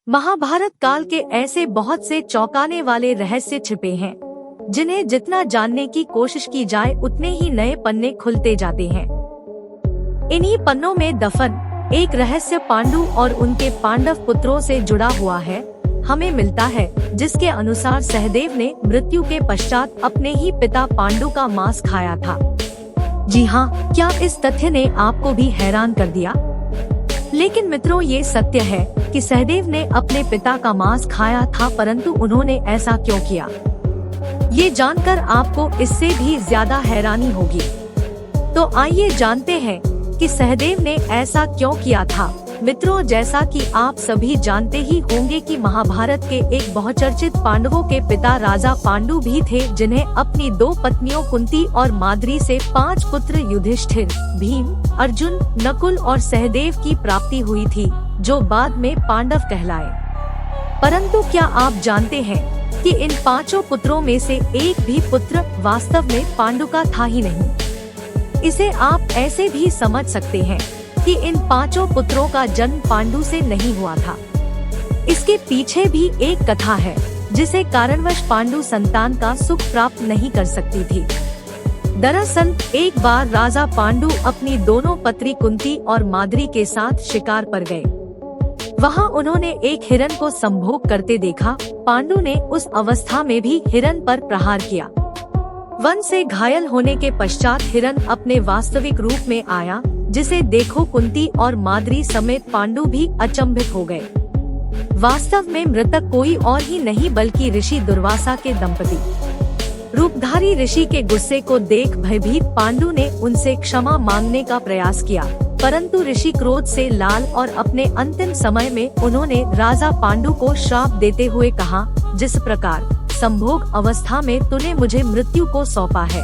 महाभारत काल के ऐसे बहुत से चौंकाने वाले रहस्य छिपे हैं, जिन्हें जितना जानने की कोशिश की जाए उतने ही नए पन्ने खुलते जाते हैं। इन्हीं पन्नों में दफन एक रहस्य पांडु और उनके पांडव पुत्रों से जुड़ा हुआ है हमें मिलता है, जिसके अनुसार सहदेव ने मृत्यु के पश्चात अपने ही पिता पांडु का मांस खाया था। जी हाँ, क्या इस तथ्य ने आपको भी हैरान कर दिया? लेकिन मित्रों, ये सत्य है कि सहदेव ने अपने पिता का मांस खाया था, परंतु उन्होंने ऐसा क्यों किया? ये जानकर आपको इससे भी ज्यादा हैरानी होगी। तो आइए जानते हैं कि सहदेव ने ऐसा क्यों किया था। मित्रों, जैसा कि आप सभी जानते ही होंगे कि महाभारत के एक बहुचर्चित पांडवों के पिता राजा पांडु भी थे, जिन्हें अपनी 2 पत्नियों कुंती और माद्री से 5 पुत्र युधिष्ठिर, भीम, अर्जुन, नकुल और सहदेव की प्राप्ति हुई थी, जो बाद में पांडव कहलाए। परंतु क्या आप जानते हैं कि इन 5 पुत्रों में से एक भी पुत्र वास्तव में पांडु का था ही नहीं। इसे आप ऐसे भी समझ सकते हैं कि इन 5 पुत्रों का जन्म पांडु से नहीं हुआ था। इसके पीछे भी एक कथा है, जिसे कारणवश पांडु संतान का सुख प्राप्त नहीं कर सकती थी। दरअसल एक बार राजा पांडु अपनी दोनों पत्री कुंती और माद्री के साथ शिकार पर गए। वहां उन्होंने एक हिरन को संभोग करते देखा। पांडु ने उस अवस्था में भी हिरन पर प्रहार किया। वन से घायल होने के पश्चात हिरन अपने वास्तविक रूप में आया, जिसे देखो कुंती और माद्री समेत पांडु भी अचंभित हो गए। वास्तव में मृतक कोई और ही नहीं बल्कि ऋषि दुर्वासा के दंपति। रूपधारी ऋषि के गुस्से को देख भयभीत पांडु ने उनसे क्षमा मांगने का प्रयास किया, परंतु ऋषि क्रोध से लाल और अपने अंतिम समय में उन्होंने राजा पांडु को श्राप देते हुए कहा, जिस प्रकार संभोग अवस्था में तूने मुझे मृत्यु को सौंपा है,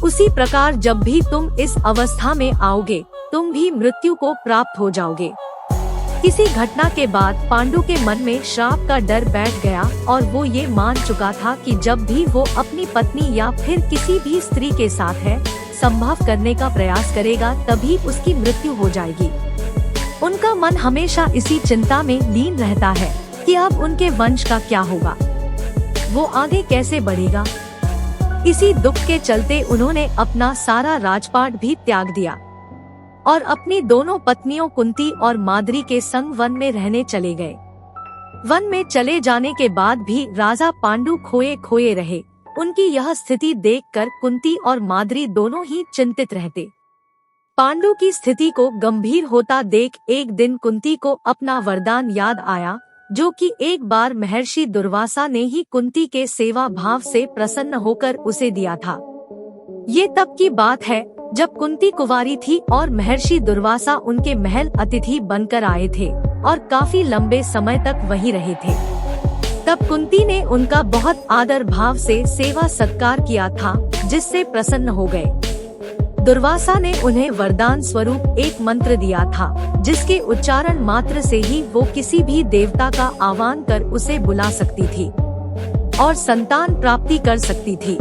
उसी प्रकार जब भी तुम इस अवस्था में आओगे तुम भी मृत्यु को प्राप्त हो जाओगे। इसी घटना के बाद पांडु के मन में श्राप का डर बैठ गया और वो ये मान चुका था कि जब भी वो अपनी पत्नी या फिर किसी भी स्त्री के साथ है संभव करने का प्रयास करेगा, तभी उसकी मृत्यु हो जाएगी। उनका मन हमेशा इसी चिंता में लीन रहता है कि अब उनके वंश का क्या होगा, वो आगे कैसे बढ़ेगा। इसी दुख के चलते उन्होंने अपना सारा राजपाट भी त्याग दिया और अपनी दोनों पत्नियों कुंती और माद्री के संग वन में रहने चले गए। वन में चले जाने के बाद भी राजा पांडु खोए खोए रहे। उनकी यह स्थिति देखकर कुंती और माद्री दोनों ही चिंतित रहते। पांडु की स्थिति को गंभीर होता देख एक दिन कुंती को अपना वरदान याद आया, जो कि एक बार महर्षि दुर्वासा ने ही कुंती के सेवा भाव से प्रसन्न होकर उसे दिया था। ये तब की बात है जब कुंती कुंवारी थी और महर्षि दुर्वासा उनके महल अतिथि बनकर आए थे और काफी लंबे समय तक वहीं रहे थे। तब कुंती ने उनका बहुत आदर भाव से सेवा सत्कार किया था, जिससे प्रसन्न हो गए। दुर्वासा ने उन्हें वरदान स्वरूप एक मंत्र दिया था, जिसके उच्चारण मात्र से ही वो किसी भी देवता का आह्वान कर उसे बुला सकती थी और संतान प्राप्ति कर सकती थी।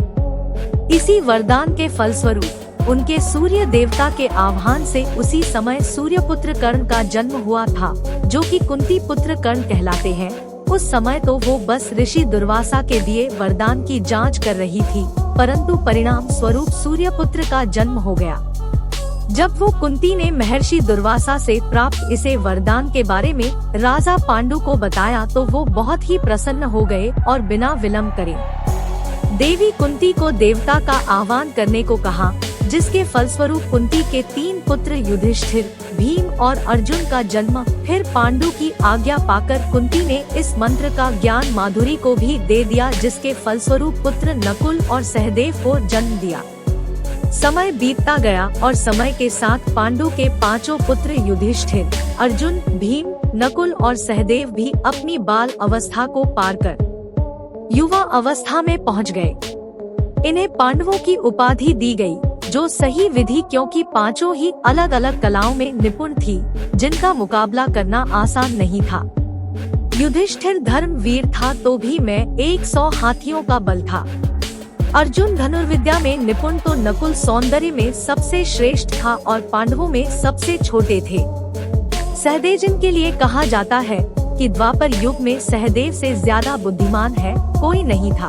इसी वरदान के फलस्वरूप उनके सूर्य देवता के आह्वान से उसी समय सूर्यपुत्र कर्ण का जन्म हुआ था, जो कि कुंती पुत्र कर्ण कहलाते हैं। उस समय तो वो बस ऋषि दुर्वासा के दिए वरदान की जांच कर रही थी, परंतु परिणाम स्वरूप सूर्यपुत्र का जन्म हो गया। जब वो कुंती ने महर्षि दुर्वासा से प्राप्त इसे वरदान के बारे में राजा पांडु को बताया तो वो बहुत ही प्रसन्न हो गए और बिना विलंब करे देवी कुंती को देवता का आह्वान करने को कहा, जिसके फलस्वरूप कुंती के 3 पुत्र युधिष्ठिर, भीम और अर्जुन का जन्म। फिर पांडु की आज्ञा पाकर कुंती ने इस मंत्र का ज्ञान माधुरी को भी दे दिया, जिसके फलस्वरूप पुत्र नकुल और सहदेव को जन्म दिया। समय बीतता गया और समय के साथ पांडु के 5 पुत्र युधिष्ठिर, अर्जुन, भीम, नकुल और सहदेव भी अपनी बाल अवस्था को पार कर युवा अवस्था में पहुंच गए। इन्हें पांडवों की उपाधि दी गई, जो सही विधि, क्योंकि 5 ही अलग अलग कलाओं में निपुण थी, जिनका मुकाबला करना आसान नहीं था। युधिष्ठिर धर्मवीर था तो भी में 100 हाथियों का बल था। अर्जुन धनुर्विद्या में निपुण तो नकुल सौंदर्य में सबसे श्रेष्ठ था और पांडवों में सबसे छोटे थे। सहदेव जिनके लिए कहा जाता है कि द्वापर युग में सहदेव से ज्यादा बुद्धिमान है कोई नहीं था।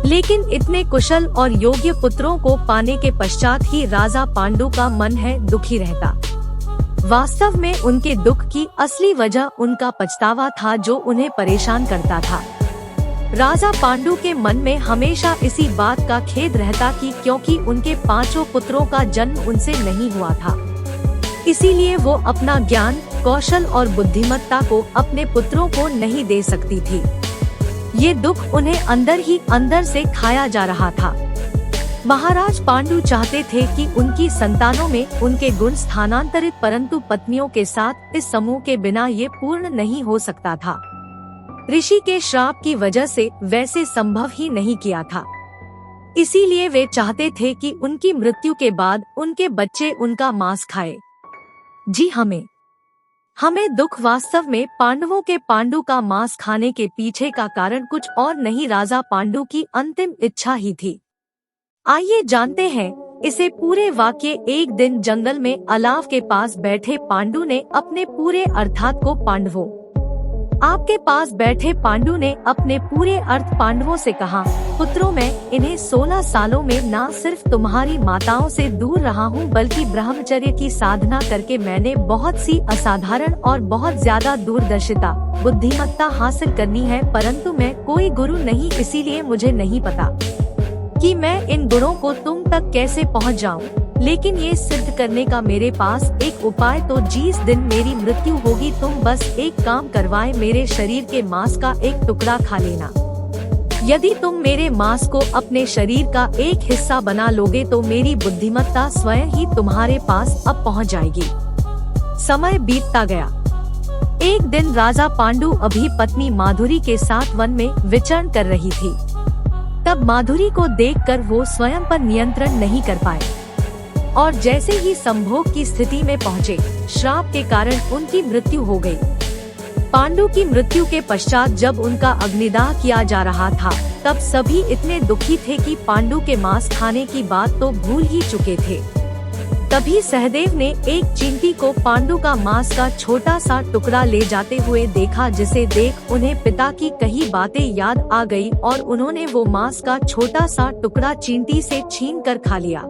लेकिन इतने कुशल और योग्य पुत्रों को पाने के पश्चात ही राजा पांडु का मन है दुखी रहता। वास्तव में उनके दुख की असली वजह उनका पछतावा था जो उन्हें परेशान करता था। राजा पांडु के मन में हमेशा इसी बात का खेद रहता कि क्योंकि उनके 5 पुत्रों का जन्म उनसे नहीं हुआ था, इसीलिए वो अपना ज्ञान, कौशल और बुद्धिमत्ता को अपने पुत्रों को नहीं दे सकती थी। ये दुख उन्हें अंदर ही अंदर से खाया जा रहा था। महाराज पांडु चाहते थे कि उनकी संतानों में उनके गुण स्थानांतरित, परंतु पत्नियों के साथ इस समूह के बिना ये पूर्ण नहीं हो सकता था। ऋषि के श्राप की वजह से वैसे संभव ही नहीं किया था। इसीलिए वे चाहते थे कि उनकी मृत्यु के बाद उनके बच्चे उनका मांस खाएं। जी हमें दुख वास्तव में पांडवों के पांडु का मांस खाने के पीछे का कारण कुछ और नहीं, राजा पांडु की अंतिम इच्छा ही थी। आइए जानते हैं इसे पूरे वाक्य। एक दिन जंगल में अलाव के पास बैठे पांडु ने अपने पूरे अर्थात को पांडवों आपके पास बैठे पांडु ने अपने पूरे अर्थ पांडवों से कहा, पुत्रों मैं इन्हें 16 सालों में न सिर्फ तुम्हारी माताओं से दूर रहा हूँ बल्कि ब्रह्मचर्य की साधना करके मैंने बहुत सी असाधारण और बहुत ज्यादा दूरदर्शिता, बुद्धिमत्ता हासिल करनी है, परंतु मैं कोई गुरु नहीं, इसीलिए मुझे नहीं पता कि मैं इन गुणों को तुम तक कैसे पहुँच जाऊँ। लेकिन ये सिद्ध करने का मेरे पास एक उपाय, तो जिस दिन मेरी मृत्यु होगी तुम बस एक काम करवाए, मेरे शरीर के मांस का एक टुकड़ा खा लेना। यदि तुम मेरे मांस को अपने शरीर का एक हिस्सा बना लोगे तो मेरी बुद्धिमत्ता स्वयं ही तुम्हारे पास अब पहुंच जाएगी। समय बीतता गया। एक दिन राजा पांडु अभी पत्नी माधुरी के साथ वन में विचरण कर रही थी। तब माधुरी को देखकर वो स्वयं पर नियंत्रण नहीं कर पाए और जैसे ही संभोग की स्थिति में पहुँचे, श्राप के कारण उनकी मृत्यु हो गई। पांडु की मृत्यु के पश्चात जब उनका अग्निदाह किया जा रहा था तब सभी इतने दुखी थे कि पांडु के मांस खाने की बात तो भूल ही चुके थे। तभी सहदेव ने एक चींटी को पांडु का मांस का छोटा सा टुकड़ा ले जाते हुए देखा, जिसे देख उन्हें पिता की कही बातें याद आ गई और उन्होंने वो मांस का छोटा सा टुकड़ा चींटी से छीन कर खा लिया।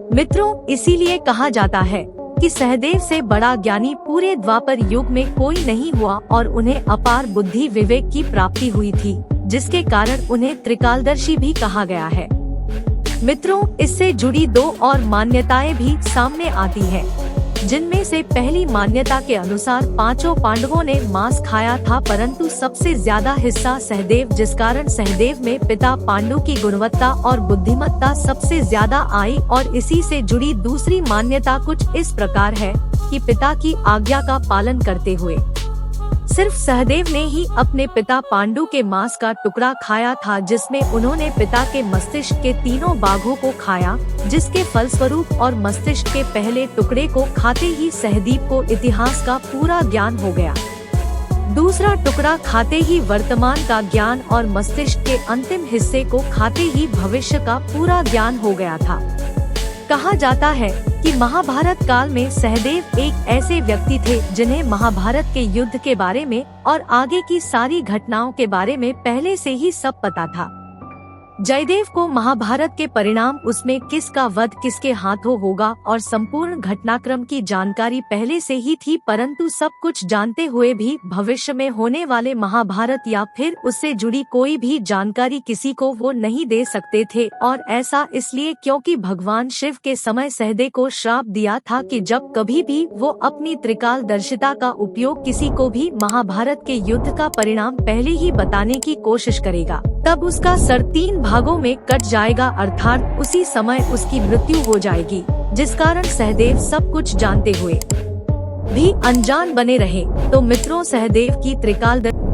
मित्रों, इसीलिए कहा जाता है कि सहदेव से बड़ा ज्ञानी पूरे द्वापर युग में कोई नहीं हुआ और उन्हें अपार बुद्धि विवेक की प्राप्ति हुई थी, जिसके कारण उन्हें त्रिकालदर्शी भी कहा गया है। मित्रों, इससे जुड़ी 2 और मान्यताएं भी सामने आती हैं, जिनमें से पहली मान्यता के अनुसार 5 पांडवों ने मांस खाया था, परंतु सबसे ज्यादा हिस्सा सहदेव, जिस कारण सहदेव में पिता पांडु की गुणवत्ता और बुद्धिमत्ता सबसे ज्यादा आई। और इसी से जुड़ी दूसरी मान्यता कुछ इस प्रकार है कि पिता की आज्ञा का पालन करते हुए सिर्फ सहदेव ने ही अपने पिता पांडु के मांस का टुकड़ा खाया था, जिसमें उन्होंने पिता के मस्तिष्क के 3 भागों को खाया, जिसके फलस्वरूप और मस्तिष्क के पहले टुकड़े को खाते ही सहदेव को इतिहास का पूरा ज्ञान हो गया। दूसरा टुकड़ा खाते ही वर्तमान का ज्ञान और मस्तिष्क के अंतिम हिस्से को खाते ही भविष्य का पूरा ज्ञान हो गया था। कहा जाता है कि महाभारत काल में सहदेव एक ऐसे व्यक्ति थे जिन्हें महाभारत के युद्ध के बारे में और आगे की सारी घटनाओं के बारे में पहले से ही सब पता था। जयदेव को महाभारत के परिणाम, उसमें किसका वध किसके हाथों होगा और संपूर्ण घटनाक्रम की जानकारी पहले से ही थी, परंतु सब कुछ जानते हुए भी भविष्य में होने वाले महाभारत या फिर उससे जुड़ी कोई भी जानकारी किसी को वो नहीं दे सकते थे। और ऐसा इसलिए क्योंकि भगवान शिव के समय सहदेव को श्राप दिया था कि जब कभी भी वो अपनी त्रिकालदर्शिता का उपयोग किसी को भी महाभारत के युद्ध का परिणाम पहले ही बताने की कोशिश करेगा, तब उसका सर 3 भागों में कट जाएगा, अर्थात उसी समय उसकी मृत्यु हो जाएगी। जिस कारण सहदेव सब कुछ जानते हुए भी अनजान बने रहे। तो मित्रों, सहदेव की त्रिकालदर्शी